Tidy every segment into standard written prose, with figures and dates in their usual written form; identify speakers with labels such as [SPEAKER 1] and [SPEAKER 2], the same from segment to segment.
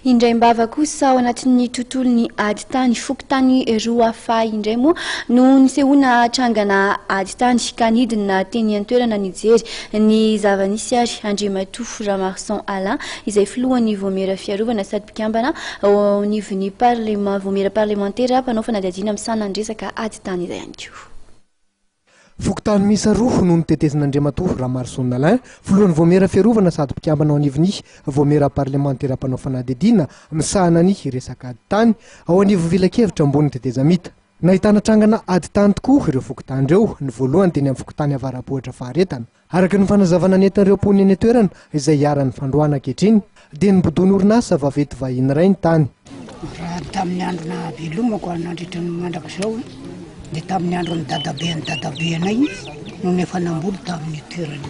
[SPEAKER 1] indray mbava kosa ao anatin'ny tontolon'ny ady tany fokotany roa afay indray moa no nisehoana trangana ady tany ka nidina teny an-toerana nijery ny zava-nisy ary Andriamatoa Ramarson Alain izay filohan'ny voamera fiarovana sady mpikambana ao nivon'ny voamera parlementaire mpanao fanadihadiana amin'ny sanan'ny resaka ady tany izay ihany koa.
[SPEAKER 2] Fokotany miisa roa no nitetezin'Andriamatoa Ramarson Alain filohan'ny voamera fiarovana sady mpikambana ao anivon'ny voamera parlementaire mpanao fanadihadiana misahana ny resaka ady tany ao anivo vilakevitra ambony tetezamita. Nahitana trangana ady tany tokoa ireo fokotany ireo, ny voalohany teny amin'ny fokotany avarapohatra faharetana araka ny fanazavana nentin'ireo mponina eny an-toerana izay hiaran'ny fandroana ankehitriny dia nibodony orinasa vaventy vahiny iray ny tany.
[SPEAKER 3] Raha tamin'ny androna velomako nandritra ny mandrakizao dia tamin'ny andron'ny dadabe anay no nefa namboly tamin'ny toerana.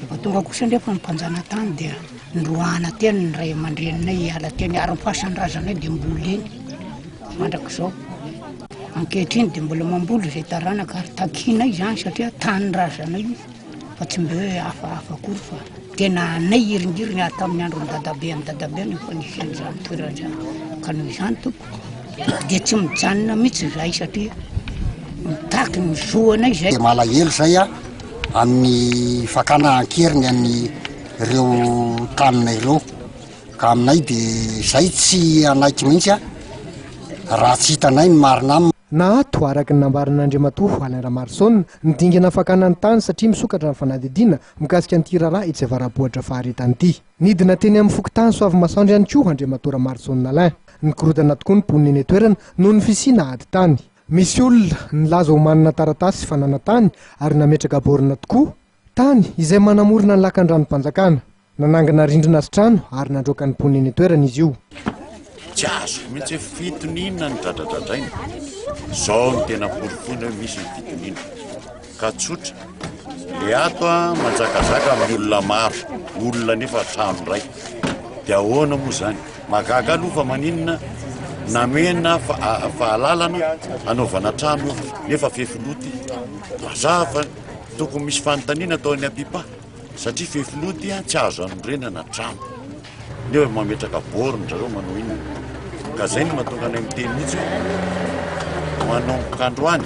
[SPEAKER 3] Efa tonga kosa ndefa ny mpanjana tany dia ndroana teny ny ray aman-dreninay ala teny ary ny fahasandrasanay dia mboly eny mandrakizao. Ankehitriny dia mbola mamboly izay taranaka ary takinay izany satria tany razanay fa tsy mbe hoe hafahafa akory fa tena anay iringirina tamin'ny andron'ny dadabe nefa nisy an'izany toerana izany ka noho izany toko dia tsy mijanona mihitsy izay satria mitaky ny zoanay izay.
[SPEAKER 4] Dia malahelo zay amin'ny fakana ankeriny any ireo taninay ireo ka aminay dia izay tsy anaiky mihitsy raha tsy hitanay ny marina aminy.
[SPEAKER 2] Na ato araka ny nambaran'Andriamatoa Alain Ramarson nidingana fakana ny tany satria misokatra ny fanadihadiana mikasika an'ity raharaha etsy avarapohatra faharetany ity. Nidina teny amin'ny fokotany Soavy Masoandry ihany koa Andriamatoa Ramarson Alain. Nikorodana tokoa ny mponina eny an-toerana noho ny fisiana ady tany. Misy olona nilaza ho manana taratasy fanana tany ary nametraka borina tokoa tany izay manamorona ny lakan-dranom-panjakana. Nanangana rindrina sy trano ary nandroaka ny mponina eny an-toerana izy io.
[SPEAKER 5] Tsy azo mihitsy fitonina ny dradradradraina. Zao ny tena porofony hoe misy ny fitonina ka tsotra le ato manjakazaka amin'ny olona maro, olona nefa trano ray dia ahoana moa zany magaga aloha fa maninona namena fahalalana anaovana trano nefa fefiloty mazava tokony misy fanontaniana atao any ampipa satria fefiloty tsy azo anorenana trano nefa mametraka borona zareo manao inona ka zay no mahatonga anay miteny mihitsy manao mikandroany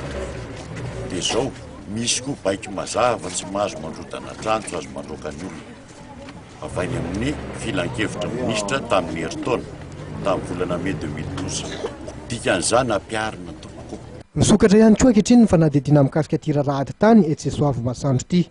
[SPEAKER 5] dia zao misy koa baiky mazava tsy mahazo mandrotana trano tsy azo mandroaka ny olona avainy amin'ny filan-kevitra minisitra tamin'ny herintaona tamin'ny volana Mai 2012 dikan'izany ampiarina tokoa.
[SPEAKER 2] Misokatra ihany koa ankehitriny ny fanadihadiana mikasika ity raharaha ady tany etsy Soavy Masoandro ity.